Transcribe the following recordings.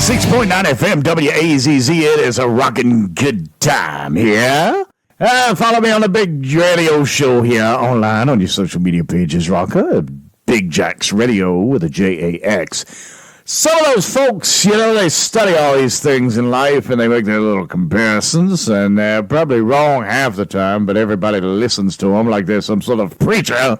96.9 FM WAZZ. It is a rockin' good time here. Follow me on the Big Radio Show here online on your social media pages, Rocker. Big Jax Radio with a J-A-X. Some of those folks, they study all these things in life and they make their little comparisons, and they're probably wrong half the time, but everybody listens to them like they're some sort of preacher.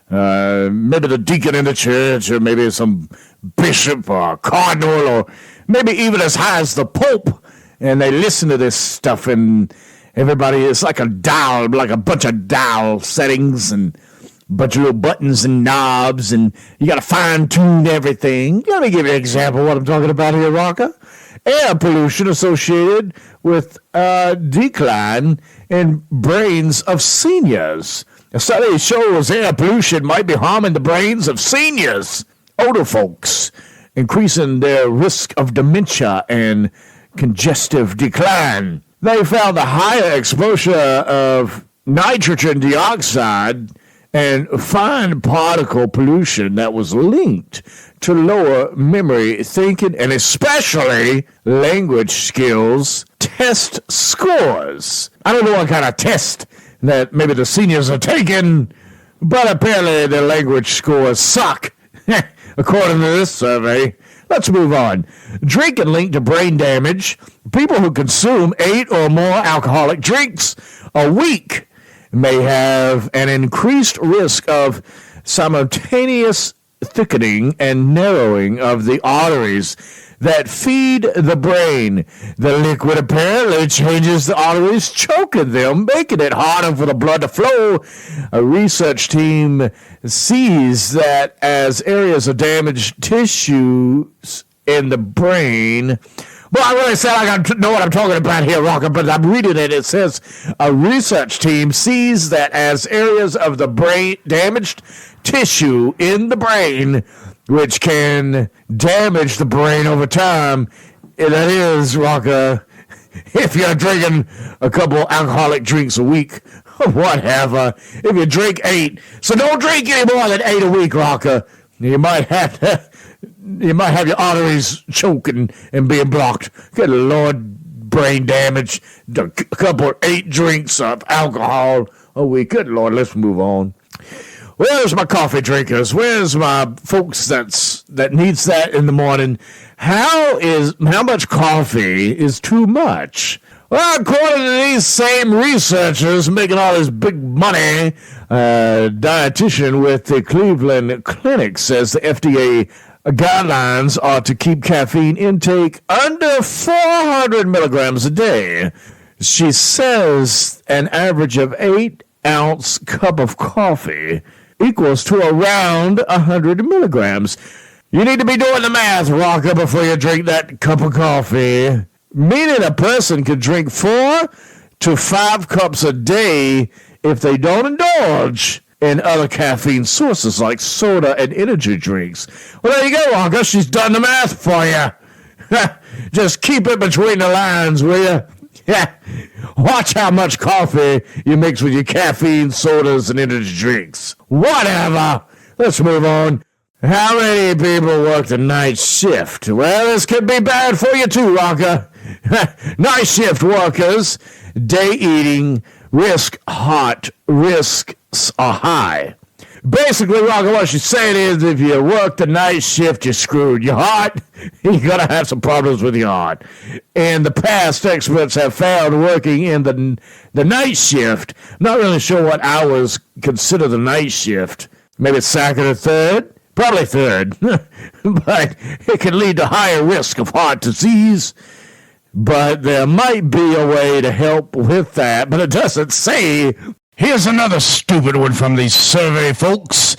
Maybe the deacon in the church, or maybe some bishop or cardinal, or maybe even as high as the Pope, and they listen to this stuff, and everybody is like a dial, like a bunch of dial settings, and a bunch of little buttons and knobs, and you got to fine-tune everything. Let me give you an example of what I'm talking about here, Rocker. Air pollution associated with decline in brains of seniors. A study shows air pollution might be harming the brains of seniors, older folks, increasing their risk of dementia and congestive decline. They found the higher exposure of nitrogen dioxide and fine particle pollution that was linked to lower memory, thinking, and especially language skills test scores. I don't know what kind of test that maybe the seniors are taking, but apparently their language scores suck, according to this survey. Let's move on. Drinking linked to brain damage. People who consume 8 or more alcoholic drinks a week may have an increased risk of simultaneous thickening and narrowing of the arteries that feed the brain. The liquid apparently changes the arteries, choking them, making it harder for the blood to flow. A research team sees that as areas of damaged tissues in the brain. Well, I really sound like I know what I'm talking about here, Rocker, but I'm reading it. It says a research team sees that as areas of the brain, damaged tissue in the brain, which can damage the brain over time. And that is, Rocker, if you're drinking a couple alcoholic drinks a week, or whatever. If you drink 8, so don't drink any more than 8 a week, Rocker. You might have your arteries choking and being blocked. Good Lord, brain damage. A couple 8 drinks of alcohol a week. Good Lord, let's move on. Where's my coffee drinkers? Where's my folks that needs that in the morning? How much coffee is too much? Well, according to these same researchers making all this big money, dietitian with the Cleveland Clinic says the FDA guidelines are to keep caffeine intake under 400 milligrams a day. She says an average of 8-ounce cup of coffee equals to around 100 milligrams. You need to be doing the math, Rocker, before you drink that cup of coffee. Meaning a person could drink 4 to 5 cups a day if they don't indulge in other caffeine sources like soda and energy drinks. Well, there you go, Rocker. She's done the math for you. Just keep it between the lines, will you? Yeah. Watch how much coffee you mix with your caffeine, sodas, and energy drinks. Whatever. Let's move on. How many people work the night shift? Well, this could be bad for you too, Rocker. Night shift workers, day eating, risks are high. Basically, Rocker, what she's saying is if you work the night shift, you're screwed. Your heart, you're going to have some problems with your heart. In the past, experts have found working in the night shift, not really sure what hours consider the night shift. Maybe it's second or third? Probably third. But it can lead to higher risk of heart disease. But there might be a way to help with that, but it doesn't say. Here's another stupid one from these survey folks.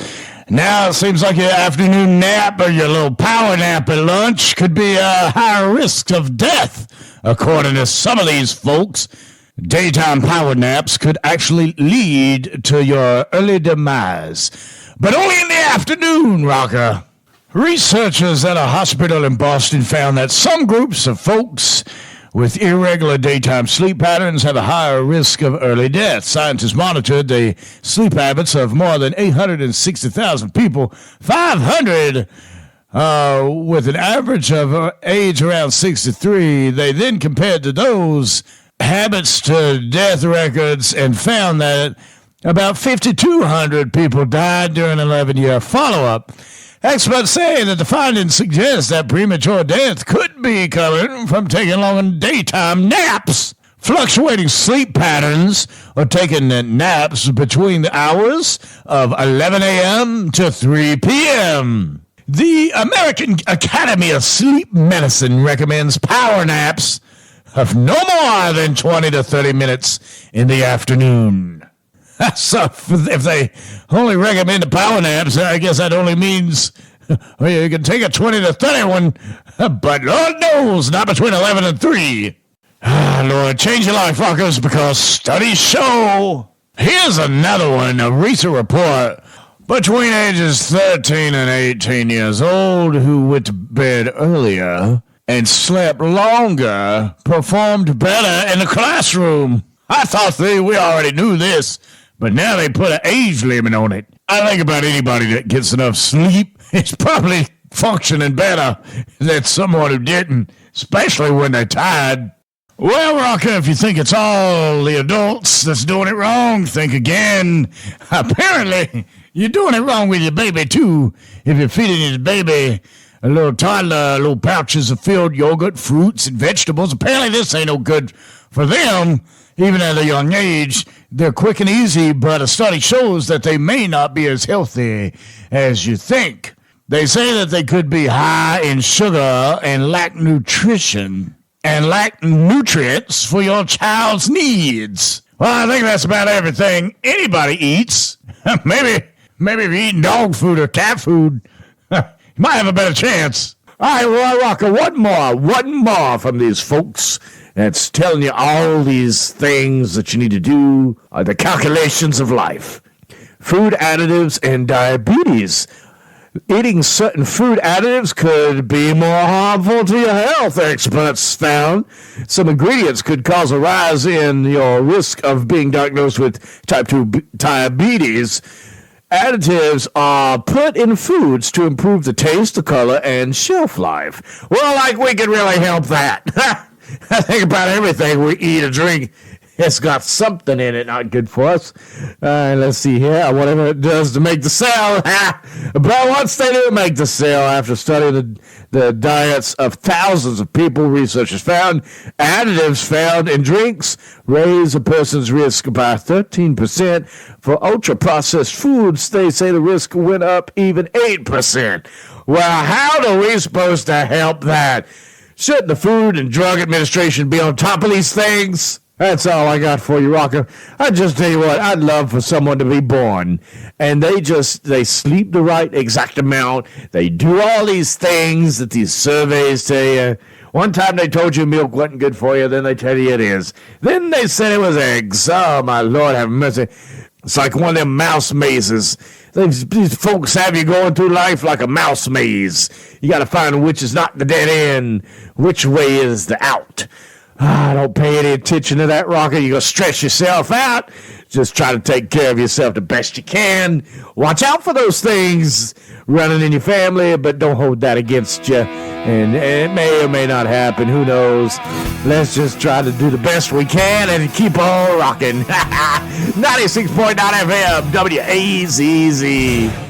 Now it seems like your afternoon nap or your little power nap at lunch could be a higher risk of death. According to some of these folks, daytime power naps could actually lead to your early demise. But only in the afternoon, Rocker. Researchers at a hospital in Boston found that some groups of folks with irregular daytime sleep patterns have a higher risk of early death. Scientists monitored the sleep habits of more than 860,000 people. 500 with an average of age around 63. They then compared to those habits to death records and found that about 5,200 people died during an 11-year follow-up. Experts say that the findings suggest that premature death could be coming from taking long daytime naps, fluctuating sleep patterns, or taking naps between the hours of 11 a.m. to 3 p.m. The American Academy of Sleep Medicine recommends power naps of no more than 20 to 30 minutes in the afternoon. So if they only recommend the power naps, I guess that only means well, you can take a 20 to 30 one, but Lord knows, not between 11 and 3. Lord, change your life, rockers, because studies show. Here's another one, a recent report. Between ages 13 and 18 years old who went to bed earlier and slept longer performed better in the classroom. I thought we already knew this, but now they put an age limit on it. I think about anybody that gets enough sleep is probably functioning better than someone who didn't, especially when they're tired. Well, Rocker, if you think it's all the adults that's doing it wrong, think again. Apparently, you're doing it wrong with your baby, too. If you're feeding your baby a little toddler, little pouches of filled yogurt, fruits, and vegetables, apparently this ain't no good for them, even at a young age. They're quick and easy, but a study shows that they may not be as healthy as you think. They say that they could be high in sugar and lack nutrition and lack nutrients for your child's needs. Well, I think that's about everything anybody eats. Maybe if you're eating dog food or cat food, you might have a better chance. All right, well, Rocker, one more from these folks that's telling you all these things that you need to do, the calculations of life. Food additives and diabetes. Eating certain food additives could be more harmful to your health, experts found. Some ingredients could cause a rise in your risk of being diagnosed with type 2 diabetes. Additives are put in foods to improve the taste, the color, and shelf life. Well, like we can really help that. I think about everything we eat or drink. It's got something in it not good for us. Let's see here. Whatever it does to make the cell. But once they do make the cell, after studying the diets of thousands of people, researchers found additives found in drinks raise a person's risk by 13%. For ultra-processed foods, they say the risk went up even 8%. Well, how are we supposed to help that? Shouldn't the Food and Drug Administration be on top of these things? That's all I got for you, Rocker. I just tell you what, I'd love for someone to be born, and they sleep the right exact amount. They do all these things that these surveys tell you. One time they told you milk wasn't good for you, then they tell you it is. Then they said it was eggs. Oh, my Lord, have mercy. It's like one of them mouse mazes. These folks have you going through life like a mouse maze. You got to find which is not the dead end, which way is the out. Don't pay any attention to that, Rocker. You're going to stress yourself out. Just try to take care of yourself the best you can. Watch out for those things running in your family, but don't hold that against you. And it may or may not happen. Who knows? Let's just try to do the best we can and keep on rocking. 96.9 FM, WAZZ.